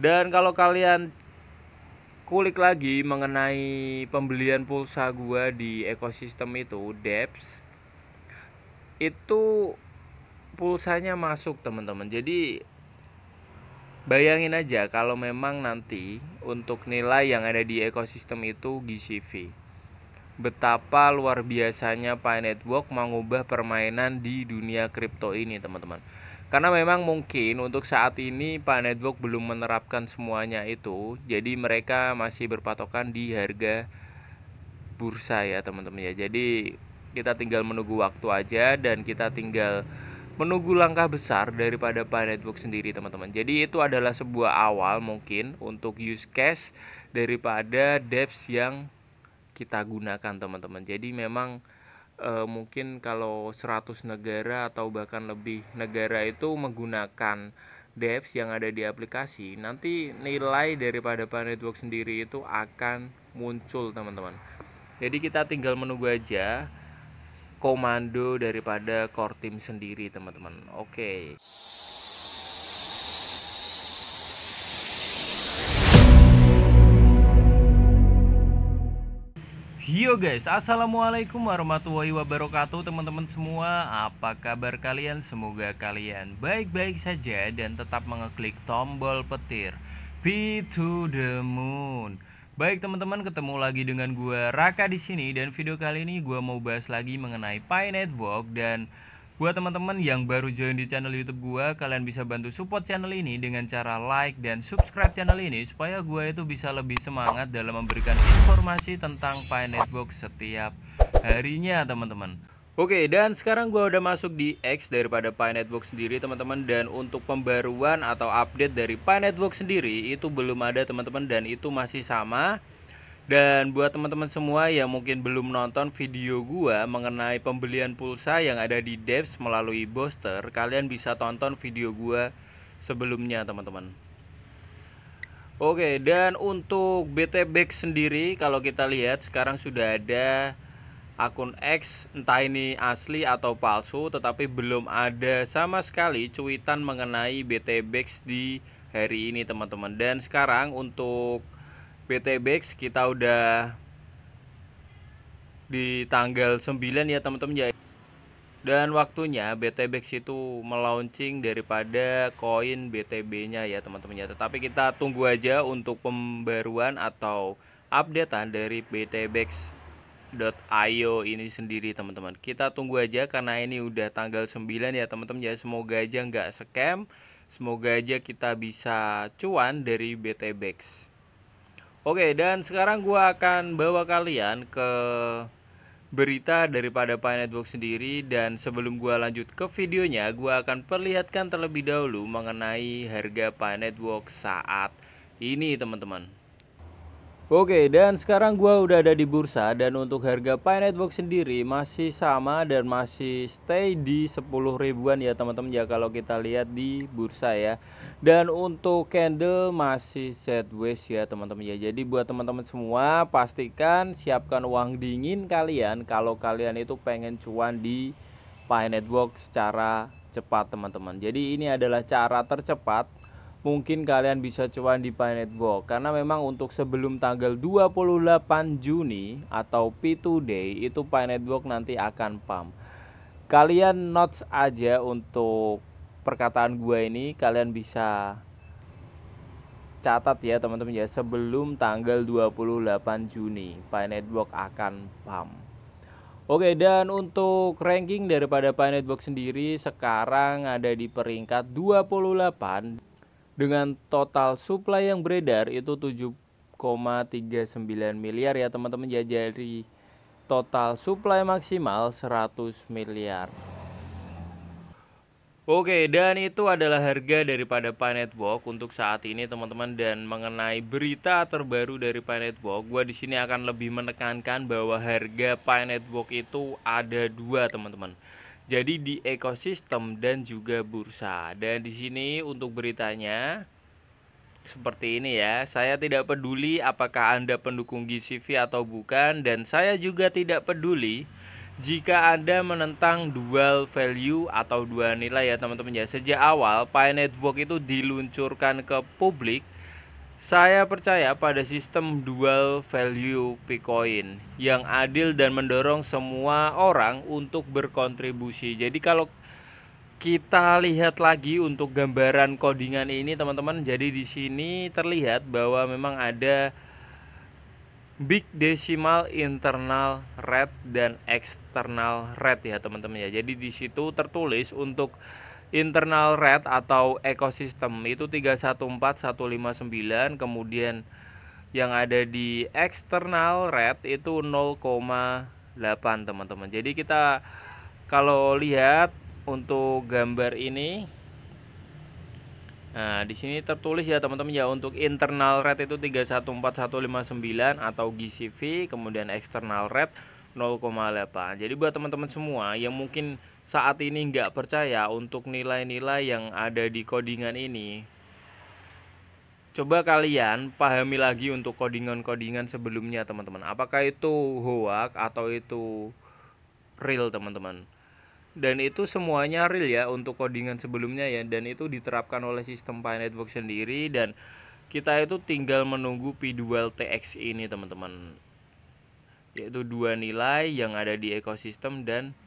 Dan kalau kalian kulik lagi mengenai pembelian pulsa gua di ekosistem itu, Depps, itu pulsanya masuk teman-teman. Jadi bayangin aja kalau memang nanti untuk nilai yang ada di ekosistem itu GCV, betapa luar biasanya Pi Network mengubah permainan di dunia kripto ini teman-teman. Karena memang mungkin untuk saat ini Pi Network belum menerapkan semuanya itu, jadi mereka masih berpatokan di harga bursa ya teman-teman ya. Jadi kita tinggal menunggu waktu aja dan kita tinggal menunggu langkah besar daripada Pi Network sendiri teman-teman. Jadi itu adalah sebuah awal mungkin untuk use case daripada Depps yang kita gunakan teman-teman. Jadi memang mungkin kalau 100 negara atau bahkan lebih negara itu menggunakan Depps yang ada di aplikasi, nanti nilai daripada Pi Network sendiri itu akan muncul teman-teman. Jadi kita tinggal menunggu aja komando daripada core team sendiri teman-teman. Oke. Yo guys, assalamualaikum warahmatullahi wabarakatuh teman-teman semua. Apa kabar kalian? Semoga kalian baik-baik saja dan tetap mengeklik tombol petir P to the Moon. Baik teman-teman, ketemu lagi dengan gue Raka di sini, dan video kali ini gue mau bahas lagi mengenai Pi Network. Dan buat teman-teman yang baru join di channel YouTube gue, kalian bisa bantu support channel ini dengan cara like dan subscribe channel ini supaya gue itu bisa lebih semangat dalam memberikan informasi tentang Pi Network setiap harinya teman-teman. Oke, dan sekarang gue udah masuk di X daripada Pi Network sendiri teman-teman. Dan untuk pembaruan atau update dari Pi Network sendiri itu belum ada teman-teman, dan itu masih sama. Dan buat teman-teman semua yang mungkin belum nonton video gue mengenai pembelian pulsa yang ada di Depps melalui Booster, kalian bisa tonton video gue sebelumnya teman-teman. Oke, dan untuk BTBX sendiri kalau kita lihat sekarang sudah ada akun X, entah ini asli atau palsu, tetapi belum ada sama sekali cuitan mengenai BTBX di hari ini teman-teman. Dan sekarang untuk BTBX kita udah di tanggal 9 ya teman-teman ya. Dan waktunya BTBX itu melaunching daripada koin BTB-nya ya teman-teman ya. Tetapi kita tunggu aja untuk pembaruan atau updatean dari BTBX.io ini sendiri teman-teman. Kita tunggu aja karena ini udah tanggal 9 ya teman-teman ya. Semoga aja nggak scam, semoga aja kita bisa cuan dari BTBX. Oke, dan sekarang gua akan bawa kalian ke berita daripada Pi Network sendiri. Dan sebelum gua lanjut ke videonya, gua akan perlihatkan terlebih dahulu mengenai harga Pi Network saat ini teman-teman. Oke, dan sekarang gua udah ada di bursa, dan untuk harga Pi Network sendiri masih sama dan masih stay di 10 ribuan ya teman-teman ya kalau kita lihat di bursa ya. Dan untuk candle masih sideways ya teman-teman ya. Jadi buat teman-teman semua pastikan siapkan uang dingin kalian kalau kalian itu pengen cuan di Pi Network secara cepat teman-teman. Jadi ini adalah cara tercepat mungkin kalian bisa cuan di Pi Network, karena memang untuk sebelum tanggal 28 Juni atau P2 Day itu Pi Network nanti akan pump. Kalian notes aja untuk perkataan gue ini, kalian bisa catat ya teman-teman ya, sebelum tanggal 28 Juni Pi Network akan pump. Oke, dan untuk ranking daripada Pi Network sendiri sekarang ada di peringkat 28 dengan total supply yang beredar itu 7,39 miliar ya teman-teman ya. Jadi total supply maksimal 100 miliar. Oke, dan itu adalah harga daripada Pi Network untuk saat ini teman-teman. Dan mengenai berita terbaru dari Pi Network, gua di sini akan lebih menekankan bahwa harga Pi Network itu ada dua teman-teman. Jadi di ekosistem dan juga bursa. Dan di sini untuk beritanya seperti ini ya. Saya tidak peduli apakah Anda pendukung GCV atau bukan, dan saya juga tidak peduli jika Anda menentang dual value atau dua nilai ya teman-teman ya. Sejak awal Pi Network itu diluncurkan ke publik Saya percaya pada sistem dual value Bitcoin yang adil dan mendorong semua orang untuk berkontribusi. Jadi kalau kita lihat lagi untuk gambaran codingan ini teman-teman, jadi di sini terlihat bahwa memang ada big decimal internal rate dan external rate ya teman-teman ya. Jadi di situ tertulis untuk internal rate atau ekosistem itu 314159, kemudian yang ada di external rate itu 0,8 teman-teman. Jadi kita kalau lihat untuk gambar ini, nah, di sini tertulis ya teman-teman ya, untuk internal rate itu 314159 atau GCV, kemudian external rate 0,8. Jadi buat teman-teman semua yang mungkin saat ini nggak percaya untuk nilai-nilai yang ada di codingan ini, coba kalian pahami lagi untuk codingan-codingan sebelumnya teman-teman. Apakah itu hoax atau itu real teman-teman? Dan itu semuanya real ya untuk codingan sebelumnya ya, dan itu diterapkan oleh sistem Pi Network sendiri, dan kita itu tinggal menunggu P2TX ini teman-teman, yaitu dua nilai yang ada di ekosistem dan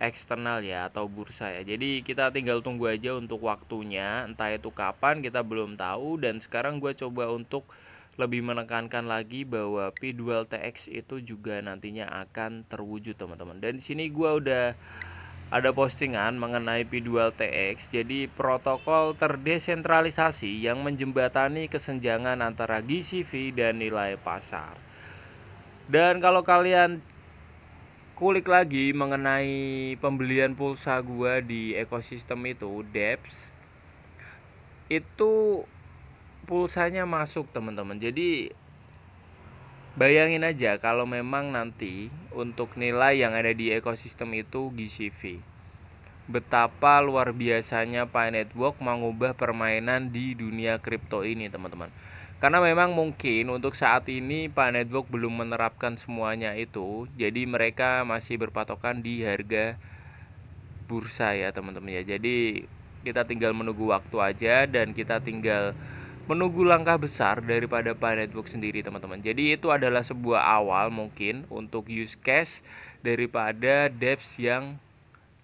eksternal ya atau bursa ya. Jadi kita tinggal tunggu aja untuk waktunya, entah itu kapan kita belum tahu. Dan sekarang gue coba untuk lebih menekankan lagi bahwa P2TX itu juga nantinya akan terwujud teman-teman. Dan di sini gue udah ada postingan mengenai P2TX. Jadi protokol terdesentralisasi yang menjembatani kesenjangan antara GCV dan nilai pasar. Dan kalau kalian kulik lagi mengenai pembelian pulsa gua di ekosistem itu DEPS, itu pulsanya masuk teman-teman. Jadi bayangin aja kalau memang nanti untuk nilai yang ada di ekosistem itu GCV, betapa luar biasanya Pi Network mengubah permainan di dunia kripto ini teman-teman. Karena memang mungkin untuk saat ini Pi Network belum menerapkan semuanya itu, jadi mereka masih berpatokan di harga bursa ya teman-teman ya. Jadi kita tinggal menunggu waktu aja, dan kita tinggal menunggu langkah besar daripada Pi Network sendiri teman-teman. Jadi itu adalah sebuah awal mungkin untuk use case daripada DEPS yang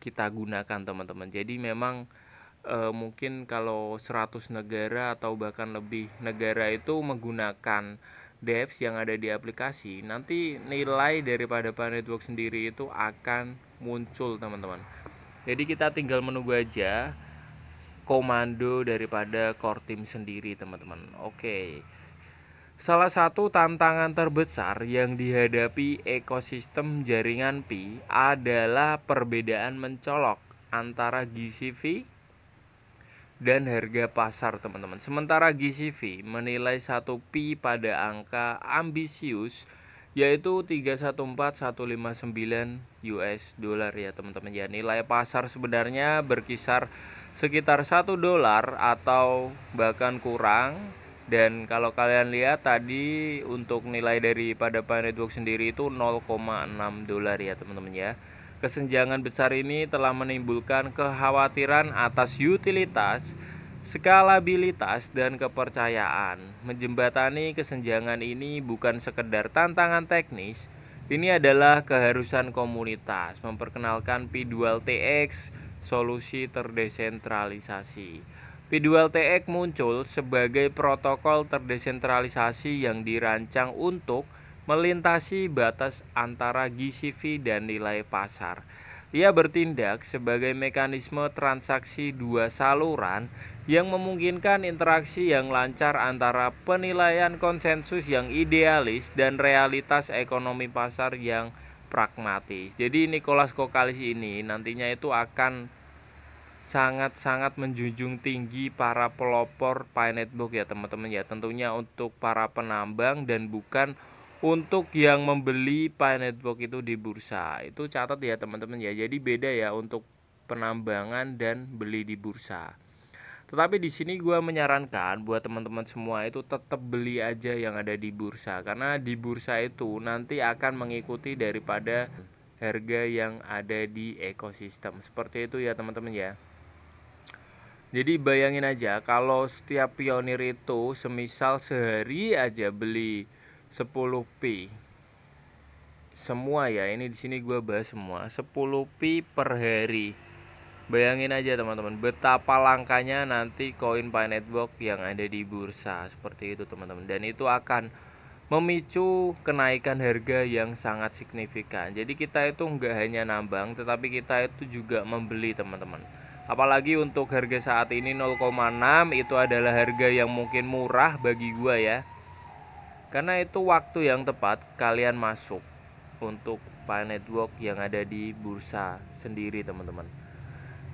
kita gunakan teman-teman. Jadi memang mungkin kalau 100 negara atau bahkan lebih negara itu menggunakan DEPS yang ada di aplikasi, nanti nilai daripada Pi Network sendiri itu akan muncul teman-teman. Jadi kita tinggal menunggu aja komando daripada core team sendiri teman-teman. Oke. Salah satu tantangan terbesar yang dihadapi ekosistem jaringan Pi adalah perbedaan mencolok antara GCV dan harga pasar teman-teman. Sementara GCV menilai 1 Pi pada angka ambisius, yaitu 314159 US dollar ya teman-teman ya. Nilai pasar sebenarnya berkisar sekitar $1 atau bahkan kurang. Dan kalau kalian lihat tadi untuk nilai daripada Pi Network sendiri itu $0,6 ya teman-teman ya. Kesenjangan besar ini telah menimbulkan kekhawatiran atas utilitas, skalabilitas, dan kepercayaan. Menjembatani kesenjangan ini bukan sekedar tantangan teknis, ini adalah keharusan komunitas memperkenalkan P2TX, solusi terdesentralisasi. P2TX muncul sebagai protokol terdesentralisasi yang dirancang untuk melintasi batas antara GCV dan nilai pasar. Ia bertindak sebagai mekanisme transaksi dua saluran yang memungkinkan interaksi yang lancar antara penilaian konsensus yang idealis dan realitas ekonomi pasar yang pragmatis. Jadi Nicholas Kokalis ini nantinya itu akan sangat-sangat menjunjung tinggi para pelopor Pi Network ya teman-teman ya. Tentunya untuk para penambang dan bukan untuk yang membeli Pi Network itu di bursa. Itu catat ya teman-teman ya. Jadi beda ya untuk penambangan dan beli di bursa. Tetapi di sini gue menyarankan buat teman-teman semua itu tetap beli aja yang ada di bursa, karena di bursa itu nanti akan mengikuti daripada harga yang ada di ekosistem. Seperti itu ya teman-teman ya. Jadi bayangin aja kalau setiap pionir itu semisal sehari aja beli 10 pi. Semua ya, ini di sini gue bahas semua 10 pi per hari. Bayangin aja teman-teman, betapa langkanya nanti koin Pi Network yang ada di bursa seperti itu teman-teman. Dan itu akan memicu kenaikan harga yang sangat signifikan. Jadi kita itu nggak hanya nambang, tetapi kita itu juga membeli teman-teman. Apalagi untuk harga saat ini 0,6 itu adalah harga yang mungkin murah bagi gua ya. Karena itu waktu yang tepat kalian masuk untuk Pi Network yang ada di bursa sendiri teman-teman.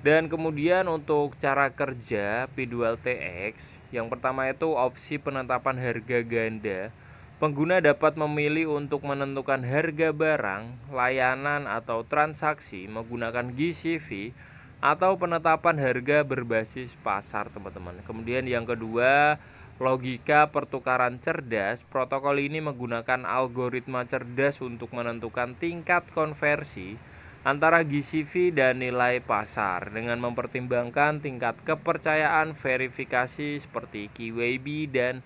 Dan kemudian untuk cara kerja P2LTX, yang pertama itu opsi penetapan harga ganda. Pengguna dapat memilih untuk menentukan harga barang, layanan atau transaksi menggunakan GCV atau penetapan harga berbasis pasar teman-teman. Kemudian yang kedua, logika pertukaran cerdas. Protokol ini menggunakan algoritma cerdas untuk menentukan tingkat konversi antara GCV dan nilai pasar dengan mempertimbangkan tingkat kepercayaan verifikasi seperti KYB dan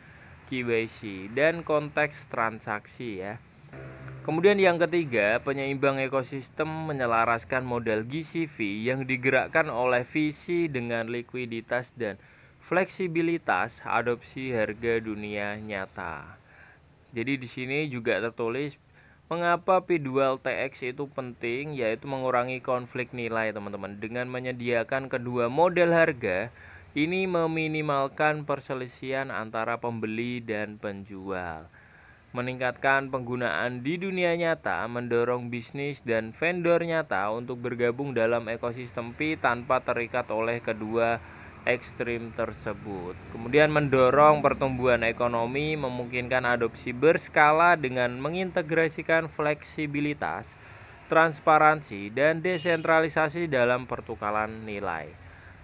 KYC dan konteks transaksi ya. Kemudian yang ketiga, penyeimbang ekosistem menyelaraskan modal GCV yang digerakkan oleh visi dengan likuiditas dan fleksibilitas adopsi harga dunia nyata. Jadi di sini juga tertulis mengapa P2LTX itu penting, yaitu mengurangi konflik nilai teman-teman. Dengan menyediakan kedua model harga, ini meminimalkan perselisihan antara pembeli dan penjual. Meningkatkan penggunaan di dunia nyata, mendorong bisnis dan vendor nyata untuk bergabung dalam ekosistem Pi tanpa terikat oleh kedua ekstrim tersebut. Kemudian mendorong pertumbuhan ekonomi, memungkinkan adopsi berskala dengan mengintegrasikan fleksibilitas, transparansi, dan desentralisasi dalam pertukaran nilai.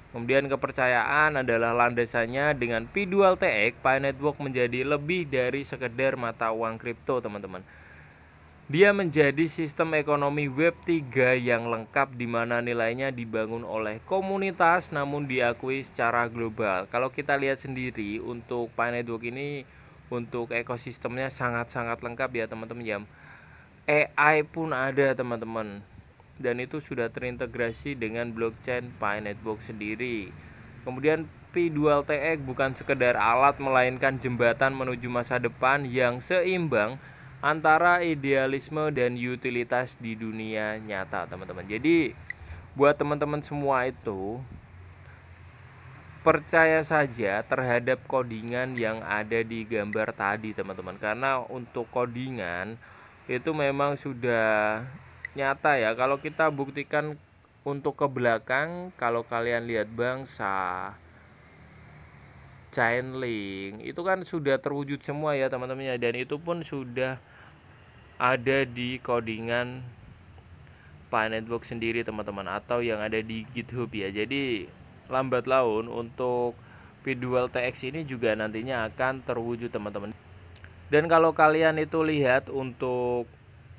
Kemudian kepercayaan adalah landasannya. Dengan P2LTX, Pi Network menjadi lebih dari sekedar mata uang kripto teman-teman. Dia menjadi sistem ekonomi Web 3 yang lengkap di mana nilainya dibangun oleh komunitas namun diakui secara global. Kalau kita lihat sendiri untuk Pi Network ini, untuk ekosistemnya sangat-sangat lengkap ya teman-teman ya. AI pun ada teman-teman. Dan itu sudah terintegrasi dengan blockchain Pi Network sendiri. Kemudian P2LTX bukan sekedar alat melainkan jembatan menuju masa depan yang seimbang antara idealisme dan utilitas di dunia nyata teman-teman. Jadi buat teman-teman semua itu, percaya saja terhadap codingan yang ada di gambar tadi teman-teman. Karena untuk codingan itu memang sudah nyata ya. Kalau kita buktikan untuk ke belakang, kalau kalian lihat bangsa Chainlink itu kan sudah terwujud semua ya teman-teman ya. Dan itu pun sudah ada di codingan Pi Network sendiri teman-teman, atau yang ada di GitHub ya. Jadi lambat laun untuk P2LTX ini juga nantinya akan terwujud teman-teman. Dan kalau kalian itu lihat untuk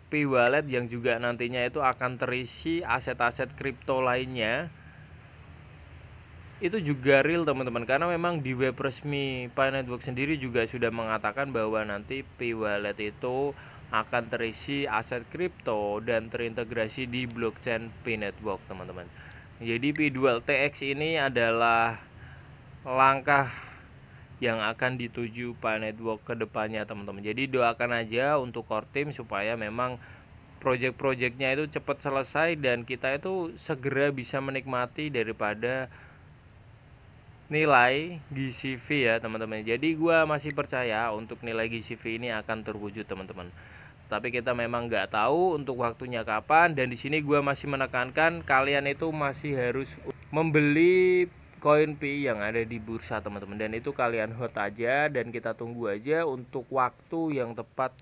P-Wallet yang juga nantinya itu akan terisi aset-aset kripto lainnya, itu juga real teman-teman. Karena memang di web resmi Pi Network sendiri juga sudah mengatakan bahwa nanti P-Wallet itu akan terisi aset kripto dan terintegrasi di blockchain Pi Network teman-teman. Jadi P2LTX ini adalah langkah yang akan dituju Pi Network ke depannya teman-teman. Jadi doakan aja untuk core team supaya memang project-projectnya itu cepat selesai dan kita itu segera bisa menikmati daripada nilai GCV ya teman-teman. Jadi gua masih percaya untuk nilai GCV ini akan terwujud teman-teman. Tapi kita memang nggak tahu untuk waktunya kapan. Dan di sini gua masih menekankan kalian itu masih harus membeli koin Pi yang ada di bursa teman-teman. Dan itu kalian hold aja dan kita tunggu aja untuk waktu yang tepat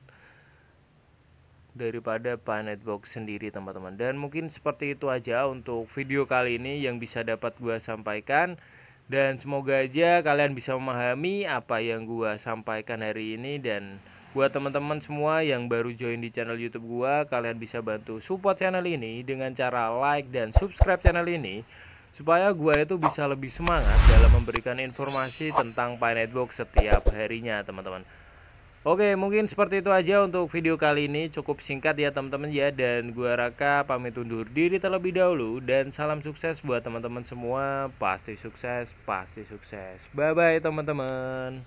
daripada Pi Network sendiri teman-teman. Dan mungkin seperti itu aja untuk video kali ini yang bisa dapat gua sampaikan. Dan semoga aja kalian bisa memahami apa yang gua sampaikan hari ini. Dan buat teman-teman semua yang baru join di channel YouTube gua, kalian bisa bantu support channel ini dengan cara like dan subscribe channel ini supaya gue itu bisa lebih semangat dalam memberikan informasi tentang PineAdBlock setiap harinya teman-teman. Oke, mungkin seperti itu aja untuk video kali ini. Cukup singkat ya teman-teman ya. Dan gua Raka pamit undur diri terlebih dahulu. Dan salam sukses buat teman-teman semua. Pasti sukses, pasti sukses. Bye-bye teman-teman.